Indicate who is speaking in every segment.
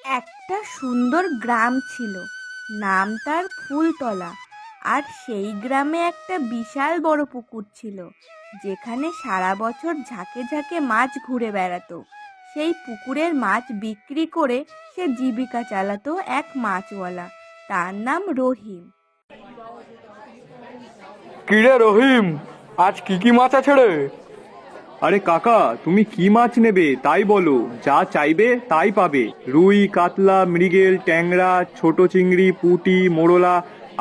Speaker 1: একটা সুন্দর গ্রাম ছিল, নাম তার ফুলতলা। আর সেই গ্রামে একটা বিশাল বড় পুকুর ছিল, যেখানে সারা বছর ঝাঁকে ঝাঁকে মাছ ঘুরে বেড়াতো। সেই পুকুরের মাছ বিক্রি করে সে জীবিকা চালাতো এক মাছওয়ালা। তার নাম রহিম।
Speaker 2: কিরে রহিম, আজ কি কি মাছ আছে রে?
Speaker 3: আরে কাকা, তুমি কি মাছ নেবে তাই বলো, যা চাইবে তাই পাবে। রুই, কাতলা, মৃগেল, ট্যাংরা, ছোট চিংড়ি, পুঁটি, মোরলা,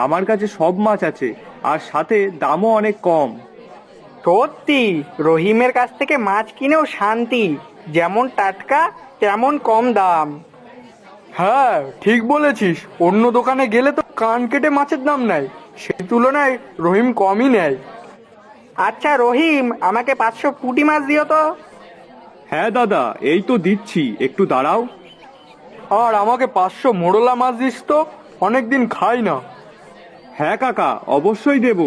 Speaker 3: আমার কাছে সব মাছ আছে। আর সাথে দামও অনেক কম।
Speaker 2: সত্যি, রহিমের কাছ থেকে মাছ কিনেও শান্তি, যেমন টাটকা তেমন কম দাম। হ্যাঁ, ঠিক বলেছিস। অন্য দোকানে গেলে তো কান কেটে মাছের দাম নেয়, সেই তুলনায় রহিম কমই নেয়। আচ্ছা রহিম, আমাকে 500 পুঁটি মাছ দিও তো।
Speaker 3: হ্যাঁ দাদা, এই তো দিচ্ছি, একটু দাঁড়াও।
Speaker 2: আর আমাকে 500 মোরলা মাছ দিস তো, অনেকদিন খাই না।
Speaker 3: হ্যাঁ কাকা, অবশ্যই দেব।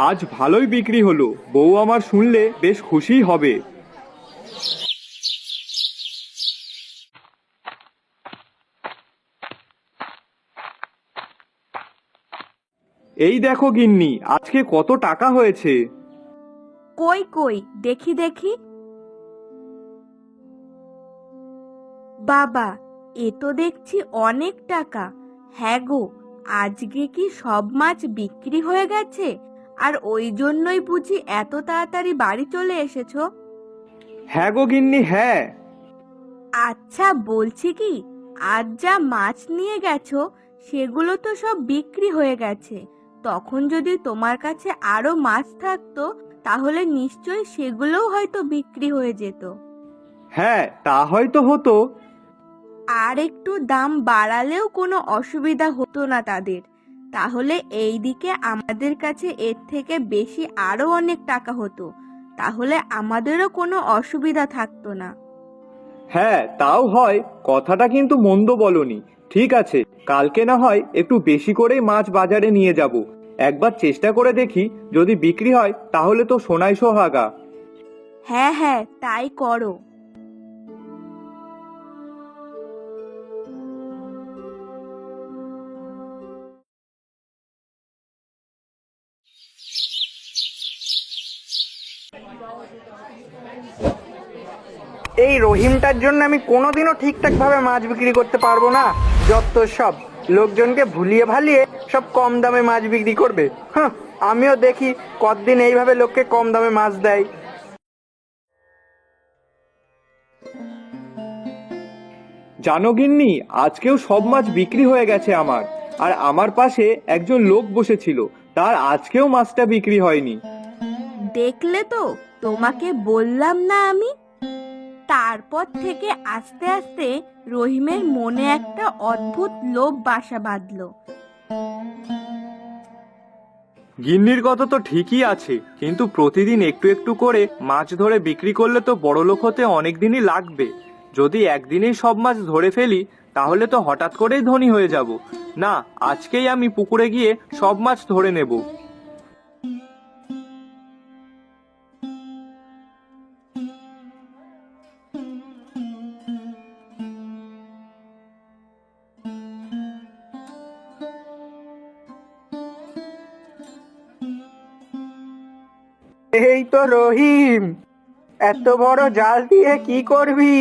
Speaker 3: আজ ভালোই বিক্রি হলো, বউ আমার শুনলে বেশ খুশিই হবে। এই দেখো গিন্নি, আজকে কত টাকা হয়েছে।
Speaker 1: কই কই, দেখি দেখি। বাবা, এ তো দেখছি অনেক টাকা। হ্যাঁ গো, আজকে কি সব মাছ বিক্রি হয়ে গেছে? আর ওই জন্যই বুঝি এত তাড়াতাড়ি বাড়ি চলে এসেছো?
Speaker 3: হ্যাঁ গো গিন্নি, হ্যাঁ।
Speaker 1: আচ্ছা, বলছি কি, আজ যা মাছ নিয়ে গেছো সেগুলো তো সব বিক্রি হয়ে গেছে। তখন যদি তোমার কাছে আরো মাছ থাকতো, তাহলে নিশ্চয়ই সেগুলোও হয়তো বিক্রি হয়ে যেত।
Speaker 3: হ্যাঁ, তা হয়তো হতো।
Speaker 1: আর একটু দাম বাড়ালেও কোনো অসুবিধা হতো না তাদের। তাহলে এই দিকে আমাদের কাছে এর থেকে বেশি আরো অনেক টাকা হতো। তাহলে আমাদেরও কোনো অসুবিধা থাকতো না।
Speaker 3: হ্যাঁ, তাও হয়, কথাটা কিন্তু মন্দ বলনি। ঠিক আছে, কালকে না হয় একটু বেশি করেই মাছ বাজারে নিয়ে যাব। একবার চেষ্টা করে দেখি, যদি বিক্রি হয় তাহলে তো সোনায় সোহাগা।
Speaker 1: হ্যাঁ হ্যাঁ, তাই করো।
Speaker 2: এই রহিমটার জন্য আমি কোনোদিনও ঠিকঠাক ভাবে মাছ বিক্রি করতে পারবো না। যত সব লোকজনকে ভুলিয়ে ভালিয়ে সব কম দামে মাছ বিক্রি করবে। হ্যাঁ, আমিও দেখি কতদিন এইভাবে লোককে কম দামে মাছ দেয়।
Speaker 3: জানো গিন্নি, আজকেও সব মাছ বিক্রি হয়ে গেছে আমার। আর আমার পাশে একজন লোক বসেছিল, তার আজকেও মাছটা বিক্রি হয়নি।
Speaker 1: দেখলে তো, তোমাকে বললাম না আমি। তারপর থেকে আস্তে আস্তে রহিমের মনে একটা অদ্ভুত লোভ বাসা বাঁধলো।
Speaker 3: গিন্নির কথা তো ঠিকই আছে, কিন্তু প্রতিদিন একটু একটু করে মাছ ধরে বিক্রি করলে তো বড়লোক হতে অনেক দিনই লাগবে। যদি একদিনেই সব মাছ ধরে ফেলি, তাহলে তো হঠাৎ করেই ধনী হয়ে যাব। না, আজকেই আমি পুকুরে গিয়ে সব মাছ ধরে নেব।
Speaker 2: এই তো রহিম, এত বড় জাল দিয়ে কি করবি?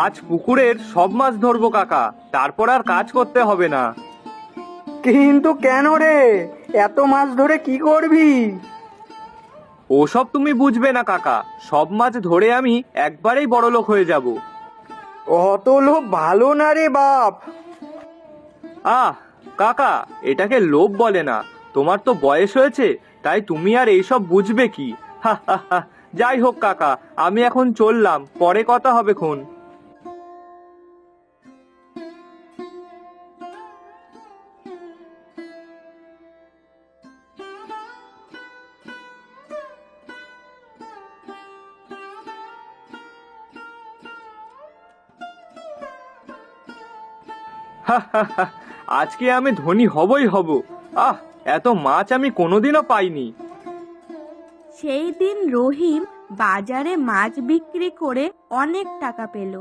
Speaker 3: আজ পুকুরের সব মাছ ধরবো কাকা, তারপর আর কাজ করতে হবে না।
Speaker 2: কিন্তু কেন রে, এত মাছ ধরে কি করবি?
Speaker 3: ওসব তুমি বুঝবে না কাকা, সব মাছ ধরে আমি একবারেই বড়লোক হয়ে যাব।
Speaker 2: অত লোভ ভালো না রে বাপ।
Speaker 3: আহ কাকা, এটাকে লোভ বলে না। তোমার তো বয়স হয়েছে, তাই তুমি আর এইসব বুঝবে কি। হা হা হা। যাই হোক কাকা, আমি এখন চললাম, পরে কথা হবে খন। আজকে আমি ধনী হবই হব। আহ, এত মাছ আমি কোনোদিনও পাইনি।
Speaker 1: সেই দিন রহিম বাজারে মাছ বিক্রি করে অনেক টাকা পেল,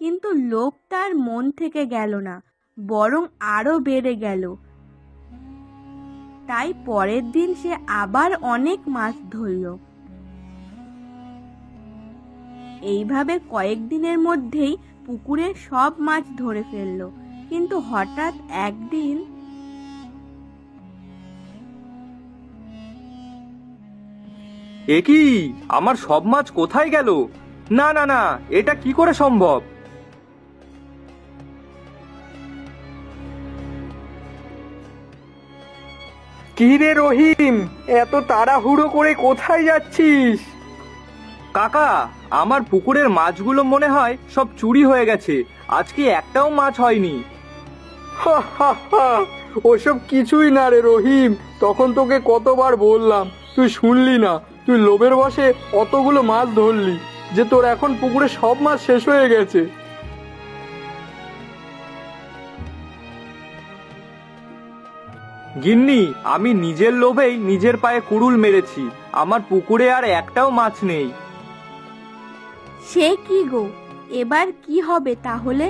Speaker 1: কিন্তু লোভ তার মন থেকে গেল না, বরং আরো বেড়ে গেল। তাই পরের দিন সে আবার অনেক মাছ ধরল। এইভাবে কয়েকদিনের মধ্যেই পুকুরের সব মাছ ধরে ফেললো। কিন্তু হঠাৎ একদিন
Speaker 3: এ কি, আমার সব মাছ কোথায় গেল? না না না, এটা কি করে সম্ভব?
Speaker 2: কি রে রহিম, এত তাড়াহুড়ো করে কোথায় যাচ্ছিস?
Speaker 3: কাকা, আমার পুকুরের মাছগুলো মনে হয় সব চুরি হয়ে গেছে। আজকে একটাও মাছ হয়নি।
Speaker 2: হা হা হা, ওসব কিছুই না রে রহিম, তখন তোকে কতবার বললাম, তুই শুনলি না। তুই লোভের বশে অতগুলো মাছ ধরলি যে তোর এখন পুকুরে সব মাছ শেষ হয়ে গেছে।
Speaker 3: গিন্নি, আমি নিজের লোভেই নিজের পায়ে কুড়ুল মেরেছি। আমার পুকুরে আর একটাও মাছ নেই।
Speaker 1: সে কি গো, এবার কি হবে তাহলে?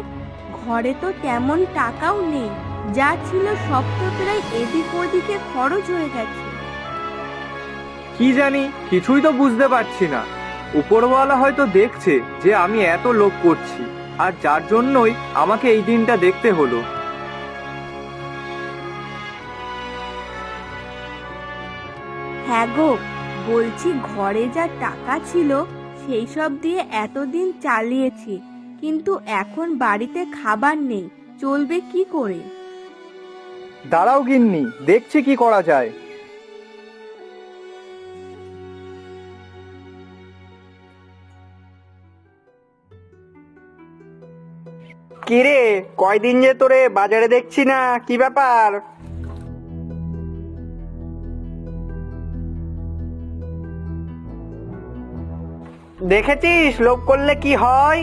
Speaker 1: ঘরে তো তেমন টাকাও নেই, যা ছিল সব তো প্রায় এদিক ওদিকে খরচ হয়ে গেছে।
Speaker 3: কি জানি, কিছুই তো বুঝতে পারছি না। উপরওয়ালা হয়তো দেখছে যে আমি এত লোভ করছি, আর যার জন্যই আমাকে এই দিনটা দেখতে হলো।
Speaker 1: হ্যাঁ গো, বলছি ঘরে যা টাকা ছিল সেই সব দিয়ে এতদিন চালিয়েছি, কিন্তু এখন বাড়িতে খাবার নেই, চলবে কি করে?
Speaker 3: দাঁড়াও গিন্নি, দেখছি কি করা যায়।
Speaker 2: কি রে, কয়দিন যে তোরে বাজারে দেখছি না, কি ব্যাপার? দেখেছিস লোভ করলে কি হয়?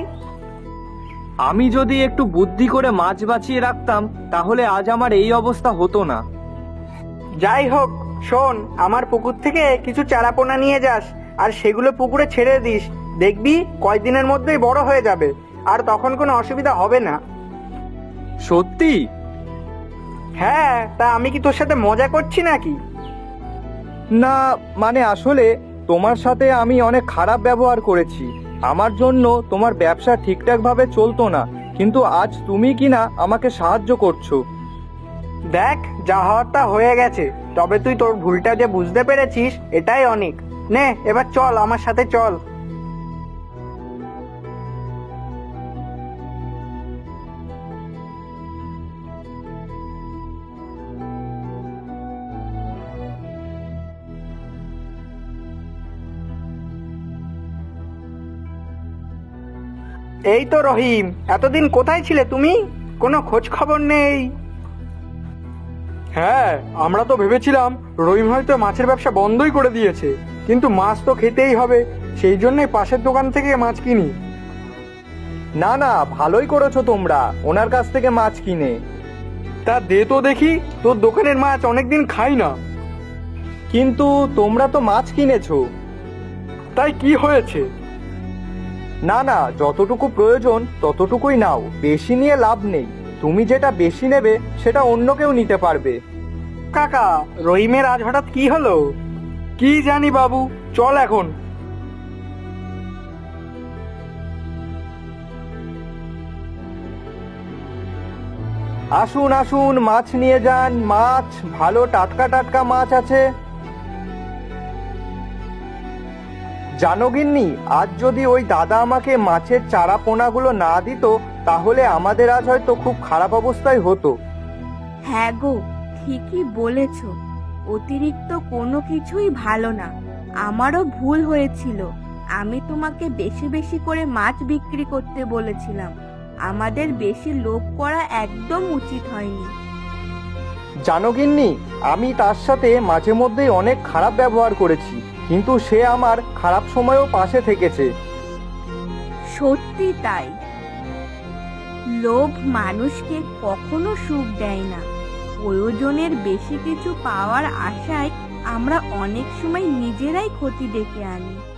Speaker 3: আমি যদি একটু বুদ্ধি করে মাছ বাঁচিয়ে রাখতাম, তাহলে আজ আমার এই অবস্থা হতো না।
Speaker 2: যাই হোক, শোন, আমার পুকুর থেকে কিছু চারাপোনা নিয়ে যাস আর সেগুলো পুকুরে ছেড়ে দিস। দেখবি কয়দিনের মধ্যেই বড় হয়ে যাবে, আর তখন কোনো অসুবিধা হবে না।
Speaker 3: সত্যি?
Speaker 2: হ্যাঁ, তা আমি কি তোর সাথে মজা করছি নাকি?
Speaker 3: না, মানে আসলে তোমার সাথে আমি অনেক খারাপ ব্যবহার করেছি। আমার জন্য তোমার ব্যবসা ঠিকঠাক ভাবে চলতো না, কিন্তু আজ তুমি কিনা আমাকে সাহায্য করছো।
Speaker 2: দেখ, যা হওয়ার তা হয়ে গেছে, তবে তুই তোর ভুলটা যে বুঝতে পেরেছিস এটাই অনেক। নে, এবার চল, আমার সাথে চল। এই তো রহিম, এতদিন কোথায় ছিলে তুমি? কোনো খোঁজ খবর নেই। হ্যাঁ, আমরা তো ভেবেছিলাম রহিম হয়তো মাছের ব্যবসা বন্ধই করে দিয়েছে, কিন্তু মাছ তো খেতেই হবে, সেই জন্যই পাশের দোকান থেকে মাছ কিনি।
Speaker 3: না না, ভালোই করেছো তোমরা ওনার কাছ থেকে মাছ কিনে।
Speaker 2: তা দে তো দেখি, তোর দোকানের মাছ অনেকদিন খাই না।
Speaker 3: কিন্তু তোমরা তো মাছ কিনেছো।
Speaker 2: তাই কি হয়েছে?
Speaker 3: না না, যতটুকু প্রয়োজন ততটুকুই নাও, বেশি নিয়ে লাভ নেই। তুমি যেটা বেশি নেবে সেটা অন্য কেউ নিতে পারবে।
Speaker 2: কাকা, রহিমের আজ হঠাৎ কি হলো? কি জানি বাবু, চল এখন।
Speaker 3: আসুন আসুন, মাছ নিয়ে যান। মাছ ভালো টাটকা টাটকা মাছ আছে। জানো গিন্নি, আজ যদি ওই দাদা আমাকে মাছের চারা পোনাগুলো না দিত, তাহলে আমাদের আজ হয়তো খুব খারাপ অবস্থায় হতো।
Speaker 1: হ্যাঁ গো, ঠিকই বলেছ, অতিরিক্ত কোনো কিছুই ভালো না। আমারও ভুল হয়েছিল, আমি তোমাকে বেশি বেশি করে মাছ বিক্রি করতে বলেছিলাম। আমাদের বেশি লোভ করা একদম উচিত হয়নি।
Speaker 3: জানো গিন্নি, আমি তার সাথে মাঝে মধ্যেই অনেক খারাপ ব্যবহার করেছি, কিন্তু সে আমার খারাপ সময়েও পাশে থেকেছে।
Speaker 1: সত্যি তাই। লোভ মানুষকে কখনো সুখ দেয় না। প্রয়োজনের বেশি কিছু পাওয়ার আশায় আমরা অনেক সময় নিজেরাই ক্ষতি ডেকে আনি।